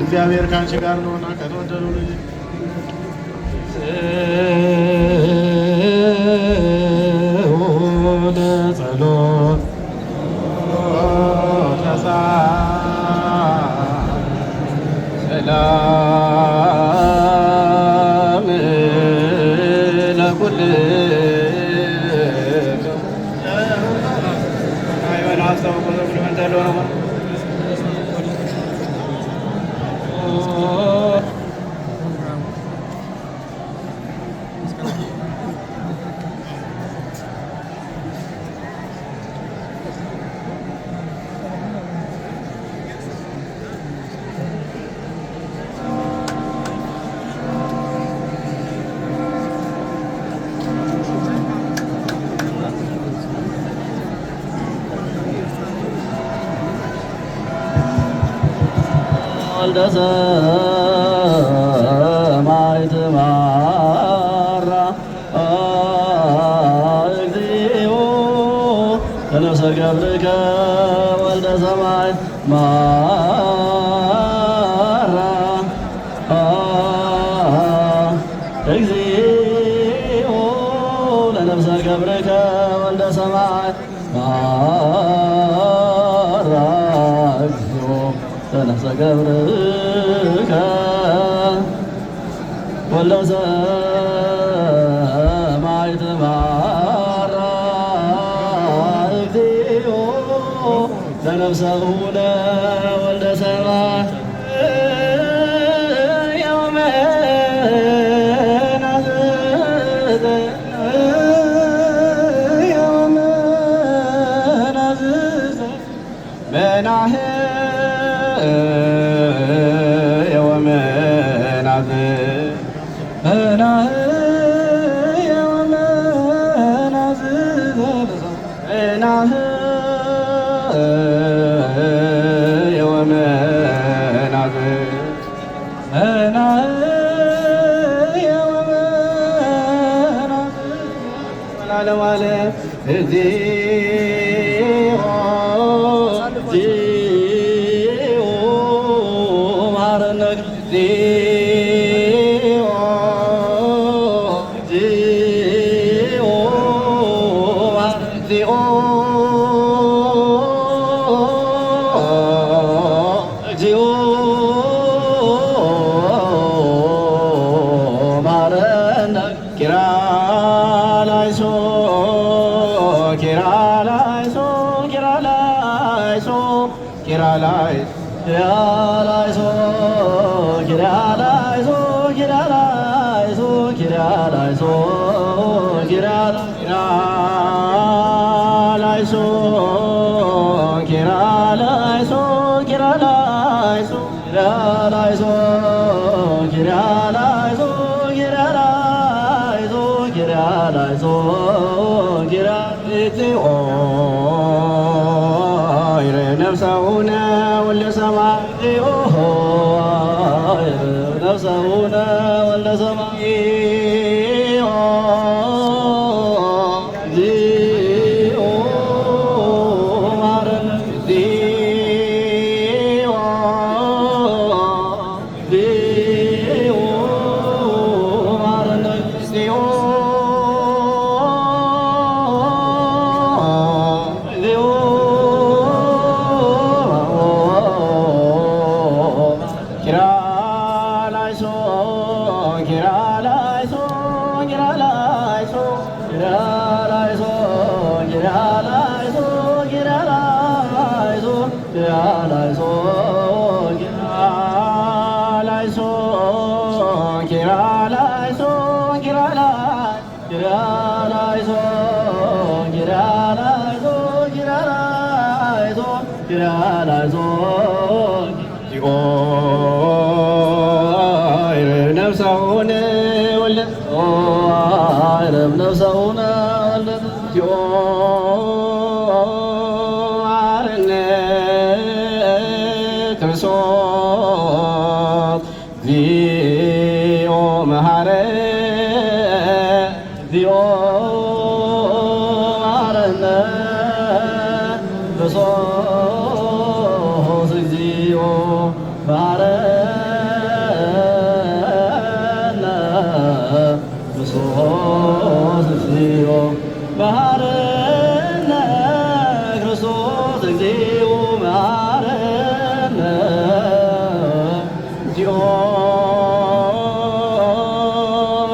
እግዚአብሔር ከአንቺ ጋር ነውና ከተወደዱ ልጅ ለጸሎት ሰላም ለኩል ወልደ ሰማዕት ማራ እግዚኦ ተነፍሰ ገብርከ ወልደ ሰማዕት ማራ እግዚኦ ለነፍሰ ገብርከ ወልደ ሰማዕት ማራ እግዚኦ ተነፍሰ ገብርከ ወልደ ሰማዕት ማራ እግዚኦ ለነፍሰ ሁነ ወልደ ሰማዕት በሶስት እግዚኦ ባረ መሐረነ ክርስቶስ እግዚኦ መሐረነ እግዚኦ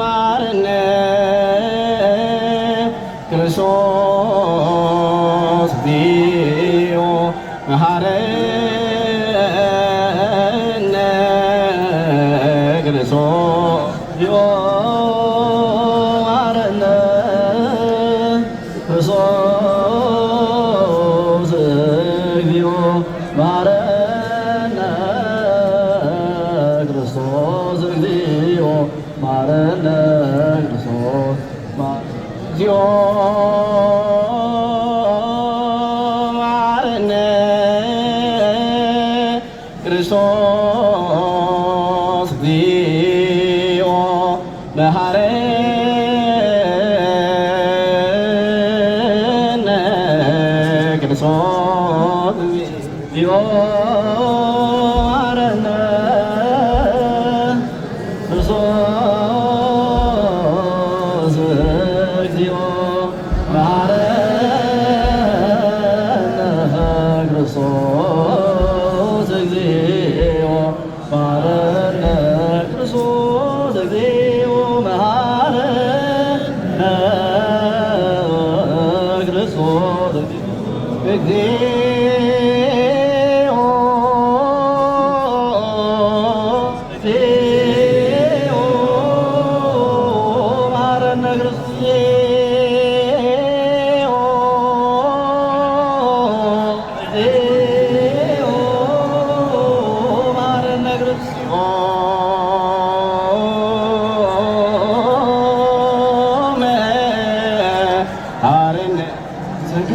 መሐረነ ክርስቶስ እግዚኦ መሐረነ ክርስቶስ እግዚኦ መሐረነ ክርስቶስ እግዚኦ መሐረነ ክርስቶስ እግዚኦ መሐረነ ክርስቶስ እግዚኦ መሐረነ ክርስቶስ እግዚኦ መሐረነ ክርስቶስ እግዚኦ መሐረነ ክርስቶስ እግዚኦ መሐረነ ክርስቶስ እግዚኦ መሐረነ ክርስቶስ እግዚኦ መሐረነ ክርስቶስ እግዚኦ እግዚኦ መሐረነ ሰግዱ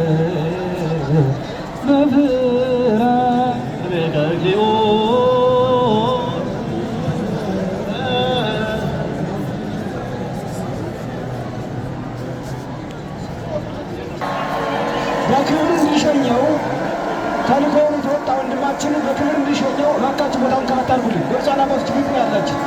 ለእግዚአብሔር በፍርሃት እግዚኦ በክብር እንዲሸኘው ተልእኮውን የተወጣ ወንድማችንን በክብር እንዲሸኘው እባካችሁ ቦታውን ከፈታ አድርጉልኝ። በብፁዓን አባቶች ፊት ነው ያላችሁ።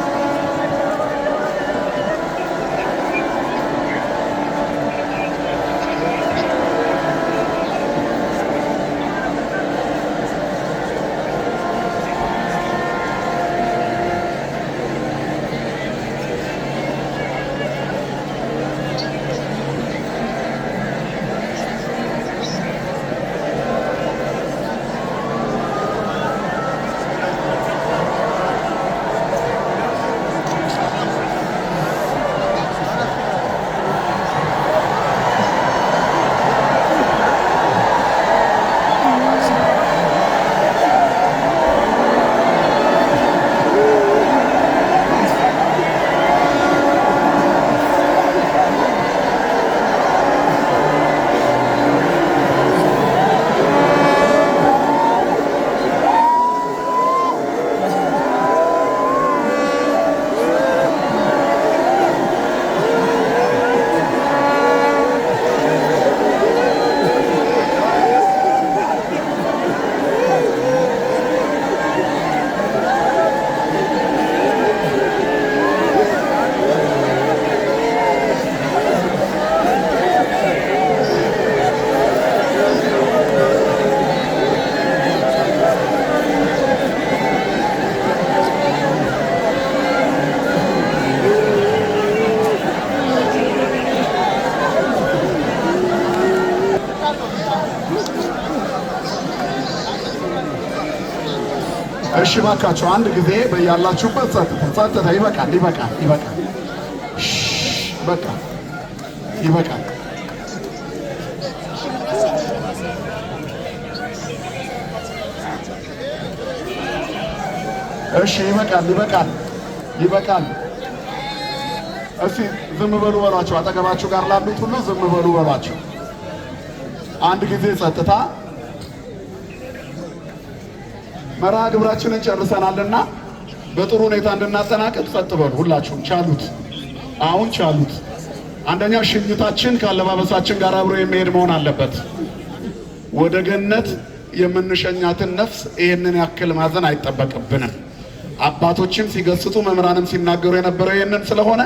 እሺ እባካችሁ አንድ ጊዜ በያላችሁበት ጸጥታ። ይበቃል፣ ይበቃል፣ ይበቃል፣ በቃ ይበቃል። እሺ ይበቃል፣ ይበቃል፣ ይበቃል። እስቲ ዝም በሉ በሏቸው። አጠገባችሁ ጋር ላሉት ሁሉ ዝም በሉ በሏቸው። አንድ ጊዜ ጸጥታ። መርሃ ግብራችንን ጨርሰናልና በጥሩ ሁኔታ እንድናጠናቀቅ ጸጥ በሉ ሁላችሁም። ቻሉት፣ አሁን ቻሉት። አንደኛ ሽኝታችን ከአለባበሳችን ጋር አብሮ የሚሄድ መሆን አለበት። ወደ ገነት የምንሸኛትን ነፍስ ይህንን ያክል ማዘን አይጠበቅብንም። አባቶችም ሲገስጡ መምህራንም ሲናገሩ የነበረው ይህንን ስለሆነ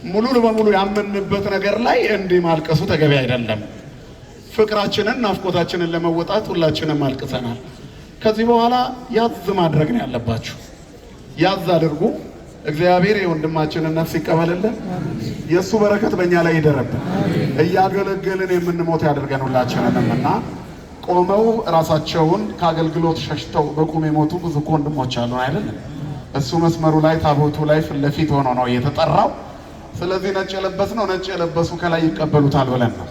ሙሉ በሙሉ ያመንበት ነገር ላይ እንዲህ ማልቀሱ ተገቢ አይደለም። ፍቅራችንን ናፍቆታችንን ለመወጣት ሁላችንም አልቅሰናል። ከዚህ በኋላ ያዝ ማድረግ ነው ያለባችሁ። ያዝ አድርጉ። እግዚአብሔር የወንድማችንን ነፍስ ይቀበልልን። የእሱ በረከት በእኛ ላይ ይደረብን። እያገለገልን የምንሞት ያደርገን ሁላችንንም እና ቆመው ራሳቸውን ከአገልግሎት ሸሽተው በቁም የሞቱ ብዙ ወንድሞች አሉን አይደለም? እሱ መስመሩ ላይ ታቦቱ ላይ ፊት ለፊት ሆኖ ነው የተጠራው። ስለዚህ ነጭ የለበስነው ነጭ የለበሱ ከላይ ይቀበሉታል ብለን ነው።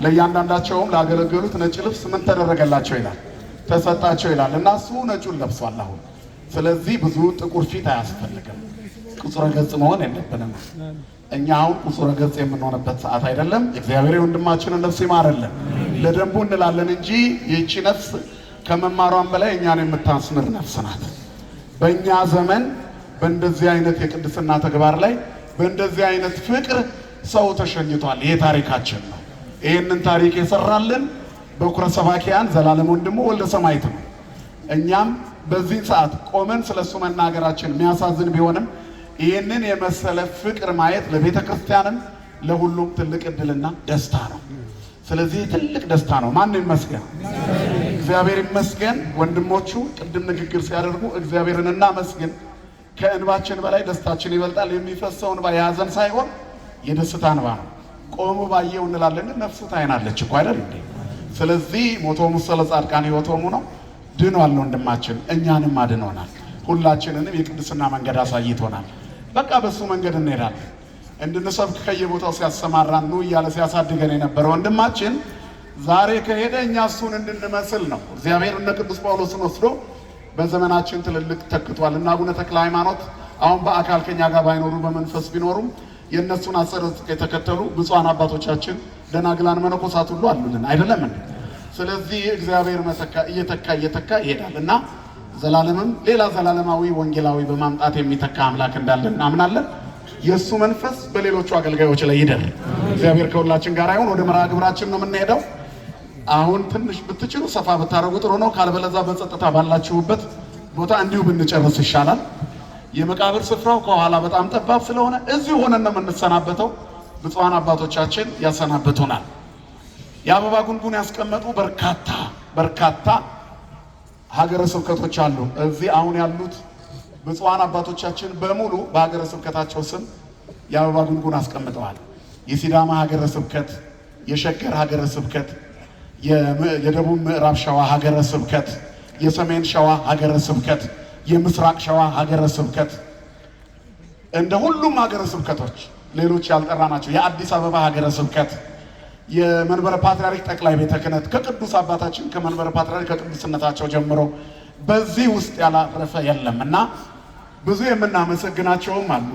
ለእያንዳንዳቸውም ላገለገሉት ነጭ ልብስ ምን ተደረገላቸው ይላል? ተሰጣቸው ይላል እና እሱ ነጩን ለብሷል አሁን። ስለዚህ ብዙ ጥቁር ፊት አያስፈልግም። ቁጽረ ገጽ መሆን የለብንም። እኛ አሁን ቁጽረ ገጽ የምንሆንበት ሰዓት አይደለም። እግዚአብሔር ወንድማችንን ነፍስ ይማረልን። ለደንቡ እንላለን እንጂ ይህቺ ነፍስ ከመማሯን በላይ እኛን የምታስምር ነፍስ ናት። በእኛ ዘመን በእንደዚህ አይነት የቅድስና ተግባር ላይ በእንደዚህ አይነት ፍቅር ሰው ተሸኝቷል። ይሄ ታሪካችን ነው። ይህንን ታሪክ የሰራልን በኩረ ሰባኪያን ዘላለም ወንድሙ ወልደ ሰማዕት ነው። እኛም በዚህ ሰዓት ቆመን ስለሱ መናገራችን የሚያሳዝን ቢሆንም ይህንን የመሰለ ፍቅር ማየት ለቤተ ክርስቲያንም ለሁሉም ትልቅ እድልና ደስታ ነው። ስለዚህ ትልቅ ደስታ ነው። ማን ይመስገን? እግዚአብሔር ይመስገን። ወንድሞቹ ቅድም ንግግር ሲያደርጉ እግዚአብሔርን እናመስግን። ከእንባችን በላይ ደስታችን ይበልጣል። የሚፈሰው እንባ የሐዘን ሳይሆን የደስታ እንባ ነው። ቆሙ ባየው እንላለን። ነፍሱ ታይናለች እኮ አይደል እንዴ? ስለዚህ ሞቶሙ ስለ ጻድቃን ሕይወቶሙ ነው። ድኗል ወንድማችን፣ እኛንም አድኖናል። ሁላችንንም የቅድስና መንገድ አሳይቶናል። በቃ በሱ መንገድ እንሄዳለን። እንድንሰብክ ከየቦታው ሲያሰማራን ነው እያለ ሲያሳድገን የነበረ ወንድማችን ዛሬ ከሄደ እኛ እሱን እንድንመስል ነው። እግዚአብሔር እነ ቅዱስ ጳውሎስን ወስዶ በዘመናችን ትልልቅ ተክቷል እና አቡነ ተክለ ሃይማኖት አሁን በአካል ከኛ ጋር ባይኖሩ በመንፈስ ቢኖሩም የእነሱን አጸረት የተከተሉ ብፁዓን አባቶቻችን ደናግላን መነኮሳት ሁሉ አሉልን አይደለም እንዴ? ስለዚህ እግዚአብሔር እየተካ ይሄዳል እና ዘላለምም ሌላ ዘላለማዊ ወንጌላዊ በማምጣት የሚተካ አምላክ እንዳለ እናምናለን። የእሱ መንፈስ በሌሎቹ አገልጋዮች ላይ ይደር። እግዚአብሔር ከሁላችን ጋር ይሁን። ወደ መርሃ ግብራችን ነው የምንሄደው። አሁን ትንሽ ብትችሉ ሰፋ ብታደርጉ ጥሩ ነው። ካልበለዛ በጸጥታ ባላችሁበት ቦታ እንዲሁ ብንጨርስ ይሻላል። የመቃብር ስፍራው ከኋላ በጣም ጠባብ ስለሆነ እዚሁ ሆነን ነው የምንሰናበተው። ብፁዓን አባቶቻችን ያሰናብቱናል። የአበባ ጉንጉን ያስቀመጡ በርካታ ሀገረ ስብከቶች አሉ። እዚህ አሁን ያሉት ብፁዓን አባቶቻችን በሙሉ በሀገረ ስብከታቸው ስም የአበባ ጉንጉን አስቀምጠዋል። የሲዳማ ሀገረ ስብከት፣ የሸገር ሀገረ ስብከት፣ የደቡብ ምዕራብ ሸዋ ሀገረ ስብከት፣ የሰሜን ሸዋ ሀገረ ስብከት፣ የምስራቅ ሸዋ ሀገረ ስብከት፣ እንደ ሁሉም ሀገረ ስብከቶች ሌሎች ያልጠራናቸው የአዲስ አበባ ሀገረ ስብከት፣ የመንበረ ፓትርያርክ ጠቅላይ ቤተ ክህነት ከቅዱስ አባታችን ከመንበረ ፓትርያርክ ከቅዱስነታቸው ጀምሮ በዚህ ውስጥ ያላረፈ የለም እና ብዙ የምናመሰግናቸውም አሉ።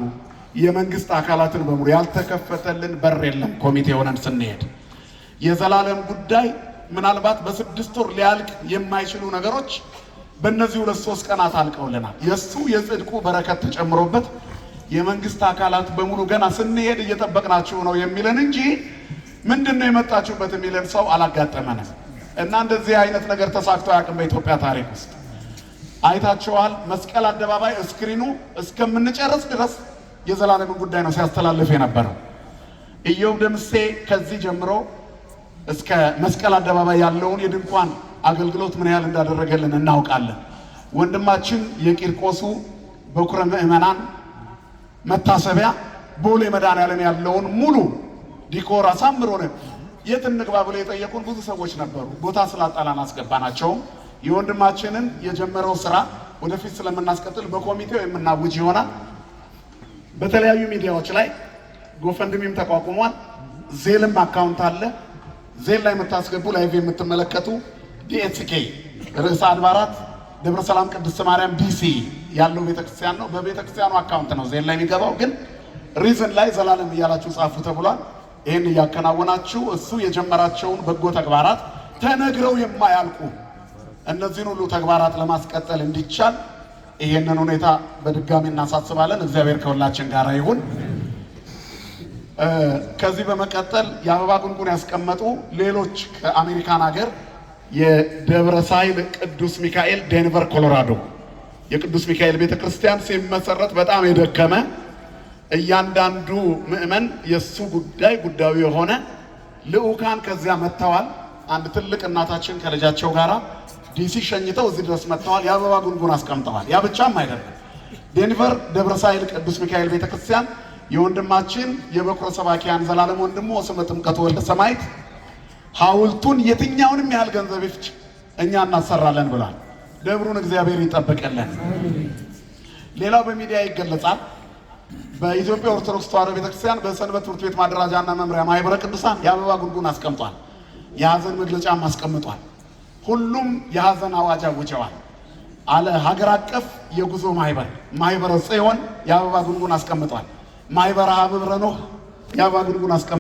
የመንግስት አካላትን በሙሉ ያልተከፈተልን በር የለም። ኮሚቴ ሆነን ስንሄድ የዘላለም ጉዳይ ምናልባት በ6 ወር ሊያልቅ የማይችሉ ነገሮች በእነዚህ 2-3 ቀናት አልቀውልናል። የእሱ የጽድቁ በረከት ተጨምሮበት የመንግስት አካላት በሙሉ ገና ስንሄድ እየጠበቅናችሁ ነው የሚለን እንጂ ምንድነው የመጣችሁበት የሚለን ሰው አላጋጠመንም። እና እንደዚህ አይነት ነገር ተሳክቶ አያውቅም በኢትዮጵያ ታሪክ ውስጥ። አይታችኋል። መስቀል አደባባይ እስክሪኑ እስከምንጨርስ ድረስ የዘላለምን ጉዳይ ነው ሲያስተላልፍ የነበረው። ኢዮብ ደምሴ ከዚህ ጀምሮ እስከ መስቀል አደባባይ ያለውን የድንኳን አገልግሎት ምን ያህል እንዳደረገልን እናውቃለን። ወንድማችን የቂርቆሱ በኩረ ምዕመናን መታሰቢያ ቦሌ መድኃኔዓለም ያለውን ሙሉ ዲኮር አሳምሮን የት እንግባ ብለው የጠየቁን ብዙ ሰዎች ነበሩ። ቦታ ስላጣላን አስገባናቸውም። የወንድማችንን የጀመረው ስራ ወደፊት ስለምናስቀጥል በኮሚቴው የምናውጅ ይሆናል። በተለያዩ ሚዲያዎች ላይ ጎፈንድሚም ተቋቁሟል። ዜልም አካውንት አለ። ዜል ላይ የምታስገቡ ላይቭ የምትመለከቱ ዲኤስኬ ርዕሰ አድባራት ደብረ ሰላም ቅድስት ማርያም ዲሲ ያለው ቤተክርስቲያን ነው። በቤተክርስቲያኑ አካውንት ነው ዜል ላይ የሚገባው። ግን ሪዝን ላይ ዘላለም እያላችሁ ጻፉ ተብሏል። ይህን እያከናወናችሁ እሱ የጀመራቸውን በጎ ተግባራት ተነግረው የማያልቁ እነዚህን ሁሉ ተግባራት ለማስቀጠል እንዲቻል ይሄንን ሁኔታ በድጋሚ እናሳስባለን። እግዚአብሔር ከሁላችን ጋር ይሁን። ከዚህ በመቀጠል የአበባ ጉንጉን ያስቀመጡ ሌሎች ከአሜሪካን ሀገር የደብረ ሳይል ቅዱስ ሚካኤል ዴንቨር ኮሎራዶ የቅዱስ ሚካኤል ቤተክርስቲያን ሲመሰረት በጣም የደከመ እያንዳንዱ ምእመን የሱ ጉዳዩ የሆነ ልዑካን ከዚያ መጥተዋል። አንድ ትልቅ እናታችን ከልጃቸው ጋራ ዲሲ ሸኝተው እዚህ ድረስ መጥተዋል። የአበባ ጉንጉን አስቀምጠዋል። ያ ብቻም አይደለም። ዴንቨር ደብረ ሳይል ቅዱስ ሚካኤል ቤተክርስቲያን የወንድማችን የበኩረ ሰባኪያን ዘላለም ወንድሙ ወስመ ጥምቀቱ ወልደ ሰማዕት ሐውልቱን የትኛውንም ያህል ገንዘብ ይፍጭ እኛ እናሰራለን ብሏል። ደብሩን እግዚአብሔር ይጠብቅልን። ሌላው በሚዲያ ይገለጻል። በኢትዮጵያ ኦርቶዶክስ ተዋሕዶ ቤተክርስቲያን በሰንበት ትምህርት ቤት ማደራጃና መምሪያ ማህበረ ቅዱሳን የአበባ ጉንጉን አስቀምጧል። የሐዘን መግለጫም አስቀምጧል። ሁሉም የሐዘን አዋጅ አውጀዋል። አለ ሀገር አቀፍ የጉዞ ማህበረ ጽዮን የአበባ ጉንጉን አስቀምጧል። ማህበረ ሀብረ ኖህ የአበባ ጉንጉን አስቀምጧል።